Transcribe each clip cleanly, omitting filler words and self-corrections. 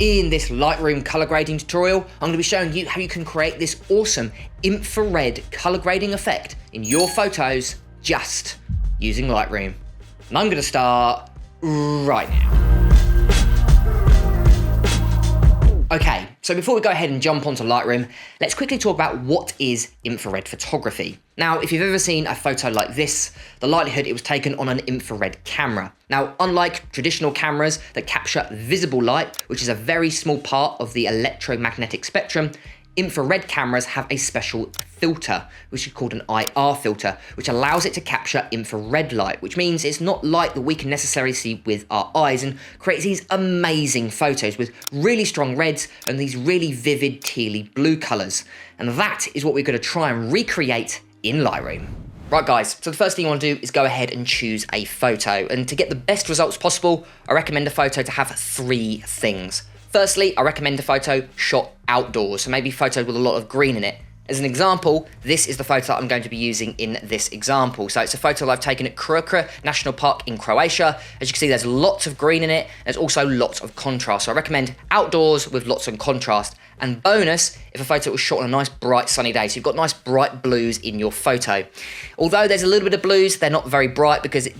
In this Lightroom color grading tutorial, I'm going to be showing you how you can create this awesome infrared color grading effect in your photos just using Lightroom. And I'm going to start right now. Okay, so before we go ahead and jump onto Lightroom, let's quickly talk about what is infrared photography. Now, if you've ever seen a photo like this, the likelihood it was taken on an infrared camera. Now, unlike traditional cameras that capture visible light, which is a very small part of the electromagnetic spectrum, infrared cameras have a special filter, which is called an IR filter, which allows it to capture infrared light, which means it's not light that we can necessarily see with our eyes, and creates these amazing photos with really strong reds and these really vivid tealy blue colors. And that is what we're going to try and recreate in Lightroom. Right guys, so the first thing you want to do is go ahead and choose a photo, and to get the best results possible, I recommend a photo to have three things. Firstly, I recommend a photo shot outdoors, so maybe photos with a lot of green in it. As an example, this is the photo that I'm going to be using in this example. So it's a photo that I've taken at Feaver National Park in Croatia. As you can see, there's lots of green in it. There's also lots of contrast. So I recommend outdoors with lots of contrast. And bonus, if a photo was shot on a nice bright sunny day. So you've got nice bright blues in your photo. Although there's a little bit of blues, they're not very bright because it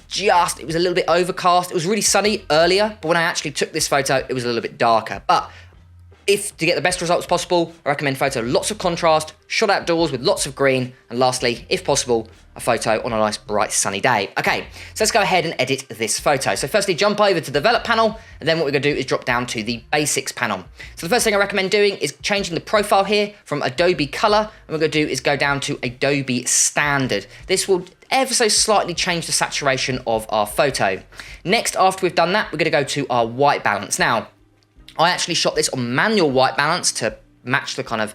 was a little bit overcast. It was really sunny earlier, but when I actually took this photo, it was a little bit darker. But to get the best results possible, I recommend photo lots of contrast, shot outdoors with lots of green, and lastly, if possible, a photo on a nice bright sunny day. Okay, so let's go ahead and edit this photo. So firstly, jump over to the develop panel, and then what we're gonna do is drop down to the basics panel. So the first thing I recommend doing is changing the profile here from Adobe Color, and what we're gonna do is go down to Adobe Standard. This will ever so slightly change the saturation of our photo. Next, after we've done that, we're gonna go to our white balance. Now, I actually shot this on manual white balance to match the kind of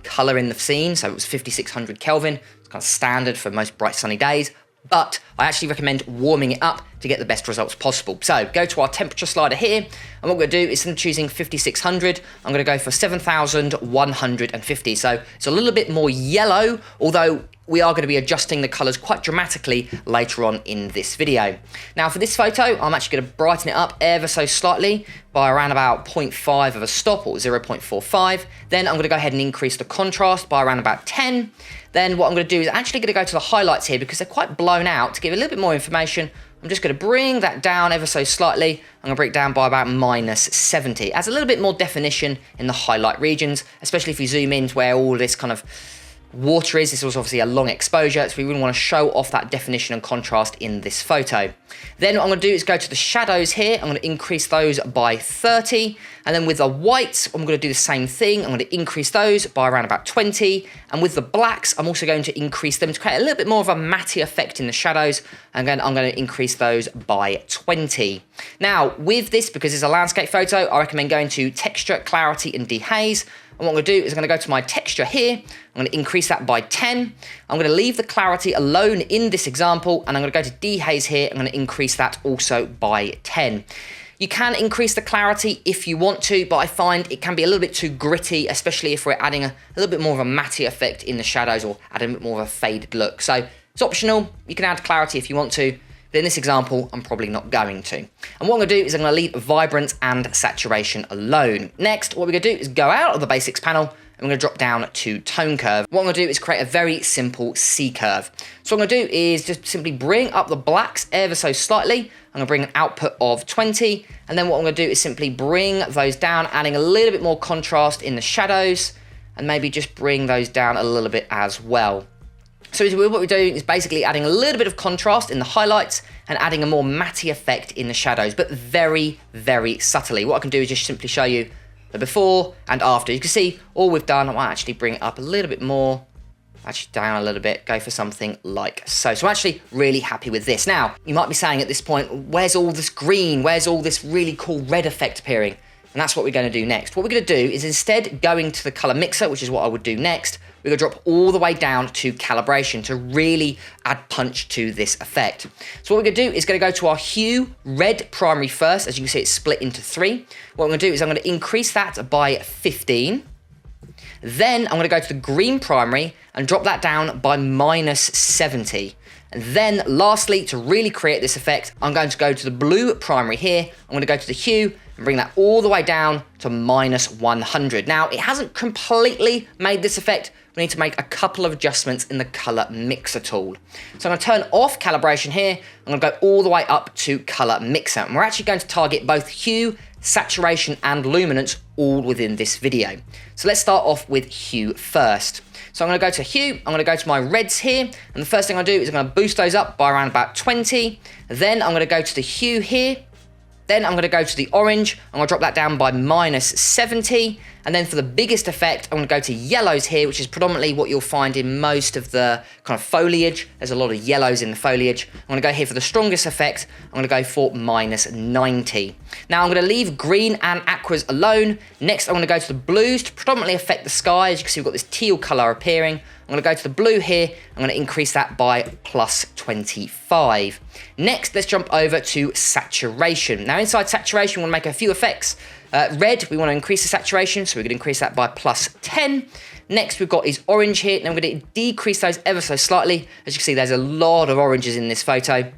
color in the scene. So it was 5600 Kelvin. It's kind of standard for most bright sunny days, but I actually recommend warming it up to get the best results possible. So go to our temperature slider here, and what we're gonna do is, instead of choosing 5600, I'm gonna go for 7150. So it's a little bit more yellow, although we are going to be adjusting the colors quite dramatically later on in this video. Now for this photo, I'm actually going to brighten it up ever so slightly by around about 0.5 of a stop, or 0.45. Then I'm going to go ahead and increase the contrast by around about 10. Then what I'm going to do is actually going to go to the highlights here because they're quite blown out. To give a little bit more information, I'm just going to bring that down ever so slightly. I'm going to bring it down by about -70. Adds a little bit more definition in the highlight regions, especially if you zoom in to where all this kind of water is. This was obviously a long exposure, so we really want to show off that definition and contrast in this photo. Then what I'm going to do is go to the shadows here. I'm going to increase those by 30. And then with the whites, I'm going to do the same thing. I'm going to increase those by around about 20. And with the blacks, I'm also going to increase them to create a little bit more of a matte effect in the shadows. And then I'm going to increase those by 20. Now, with this, because it's a landscape photo, I recommend going to Texture, Clarity, and Dehaze. And what I'm going to do is I'm going to go to my texture here. I'm going to increase that by 10. I'm going to leave the clarity alone in this example, and I'm going to go to dehaze here. I'm going to increase that also by 10. You can increase the clarity if you want to, but I find it can be a little bit too gritty, especially if we're adding a little bit more of a matte effect in the shadows, or adding a bit more of a faded look. So it's optional. You can add clarity if you want to. But in this example, I'm probably not going to. And what I'm going to do is I'm going to leave vibrance and saturation alone. Next, what we're going to do is go out of the basics panel, and we're going to drop down to tone curve. What I'm going to do is create a very simple C curve. So what I'm going to do is just simply bring up the blacks ever so slightly. I'm going to bring an output of 20. And then what I'm going to do is simply bring those down, adding a little bit more contrast in the shadows, and maybe just bring those down a little bit as well. So what we're doing is basically adding a little bit of contrast in the highlights and adding a more matte effect in the shadows, but very, very subtly. What I can do is just simply show you the before and after. You can see all we've done. I might actually bring it up a little bit more, actually down a little bit, go for something like so. So I'm actually really happy with this. Now, you might be saying at this point, where's all this green? Where's all this really cool red effect appearing? And that's what we're going to do next. What we're going to do is, instead going to the color mixer, which is what I would do next, we're going to drop all the way down to calibration to really add punch to this effect. So what we're going to do is going to go to our hue red primary first. As you can see, it's split into 3. What I'm going to do is I'm going to increase that by 15. Then I'm going to go to the green primary and drop that down by -70. And then lastly, to really create this effect, I'm going to go to the blue primary here. I'm going to go to the hue and bring that all the way down to -100. Now, it hasn't completely made this effect. We need to make a couple of adjustments in the color mixer tool. So I'm going to turn off calibration here. I'm going to go all the way up to color mixer. And we're actually going to target both hue, saturation, and luminance all within this video. So let's start off with hue first. So I'm going to go to hue, I'm going to go to my reds here, and the first thing I do is I'm going to boost those up by around about 20. Then I'm going to go to the hue here. Then I'm going to go to the orange, I'm going to drop that down by -70. And then for the biggest effect, I'm going to go to yellows here, which is predominantly what you'll find in most of the kind of foliage. There's a lot of yellows in the foliage. I'm going to go here for the strongest effect. I'm going to go for -90. Now I'm going to leave green and aquas alone. Next, I'm going to go to the blues to predominantly affect the sky. As you can see, we've got this teal color appearing. I'm going to go to the blue here. I'm going to increase that by +25. Next, let's jump over to saturation. Now inside saturation, we want to make a few effects. Red, we want to increase the saturation, so we're going to increase that by +10. Next, we've got is orange here. Now we're going to decrease those ever so slightly. As you can see, there's a lot of oranges in this photo.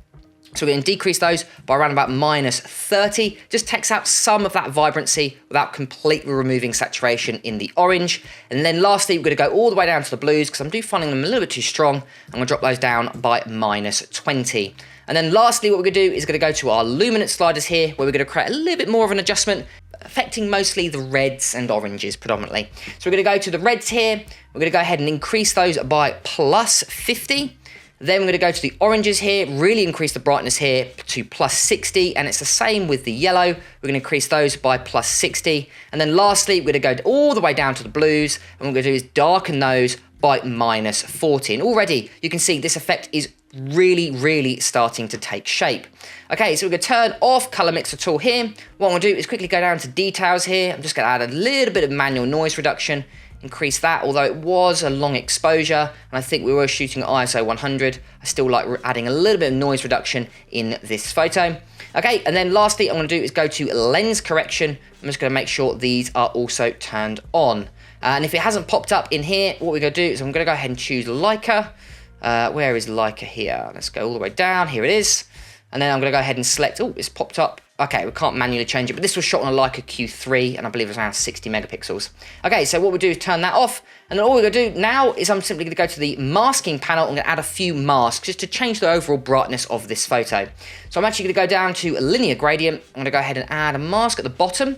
So we're going to decrease those by around about -30. Just takes out some of that vibrancy without completely removing saturation in the orange. And then lastly, we're going to go all the way down to the blues because I'm finding them a little bit too strong. I'm going to drop those down by -20. And then lastly, what we're going to do is going to go to our luminance sliders here, where we're going to create a little bit more of an adjustment, affecting mostly the reds and oranges predominantly. So we're going to go to the reds here. We're going to go ahead and increase those by +50. Then we're going to go to the oranges here, really increase the brightness here to +60, and it's the same with the yellow. We're going to increase those by +60. And then lastly, we're going to go all the way down to the blues, and what we're going to do is darken those by -40. And already you can see this effect is really starting to take shape. Okay, so we're going to turn off color mixer tool here. What I'm going to do is quickly go down to details here. I'm just going to add a little bit of manual noise reduction. Increase that, although it was a long exposure and I think we were shooting at ISO 100. I still like adding a little bit of noise reduction in this photo. Okay, and then lastly I'm going to do is go to lens correction. I'm just going to make sure these are also turned on. And if it hasn't popped up in here, what we're going to do is I'm going to go ahead and choose Leica. Where is Leica here? Let's go all the way down. Here it is. And then I'm going to go ahead and select, oh, it's popped up. Okay, we can't manually change it, but this was shot on a Leica Q3, and I believe it was around 60 megapixels. Okay, so what we'll do is turn that off, and then all we're going to do now is I'm simply going to go to the masking panel. I'm going to add a few masks just to change the overall brightness of this photo. So I'm actually going to go down to a linear gradient. I'm going to go ahead and add a mask at the bottom.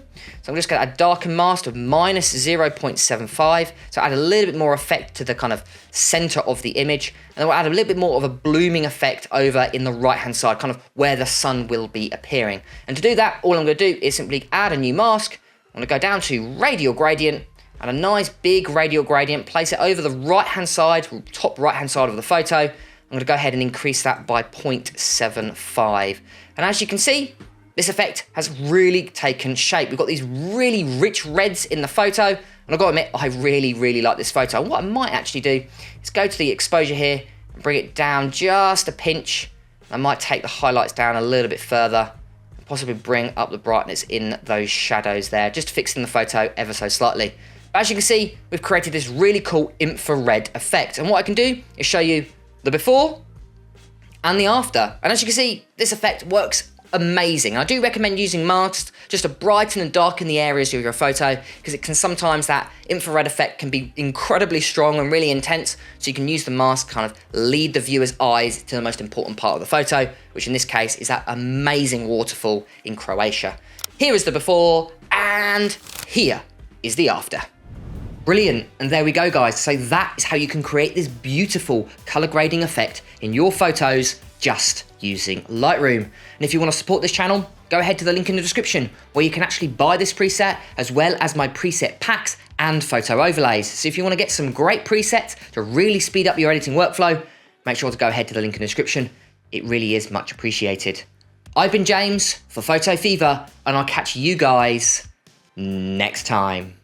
So I'm just going to add a darken mask of -0.75. So add a little bit more effect to the kind of center of the image. And then we'll add a little bit more of a blooming effect over in the right-hand side, kind of where the sun will be appearing. And to do that, all I'm going to do is simply add a new mask. I'm going to go down to radial gradient, and a nice big radial gradient, place it over the right-hand side, top right-hand side of the photo. I'm going to go ahead and increase that by 0.75. And as you can see, this effect has really taken shape. We've got these really rich reds in the photo, and I've got to admit, I really like this photo. And what I might actually do is go to the exposure here and bring it down just a pinch. I might take the highlights down a little bit further, possibly bring up the brightness in those shadows there, just fixing the photo ever so slightly. But as you can see, we've created this really cool infrared effect. And what I can do is show you the before and the after. And as you can see, this effect works amazing. I do recommend using masks just to brighten and darken the areas of your photo, because it can sometimes, that infrared effect can be incredibly strong and really intense. So you can use the mask to kind of lead the viewer's eyes to the most important part of the photo, which in this case is that amazing waterfall in Croatia. Here is the before and here is the after. Brilliant, and there we go guys. So that is how you can create this beautiful color grading effect in your photos just using Lightroom. And if you want to support this channel, go ahead to the link in the description where you can actually buy this preset as well as my preset packs and photo overlays. So if you want to get some great presets to really speed up your editing workflow, make sure to go ahead to the link in the description. It really is much appreciated. I've been James for Photo Fever, and I'll catch you guys next time.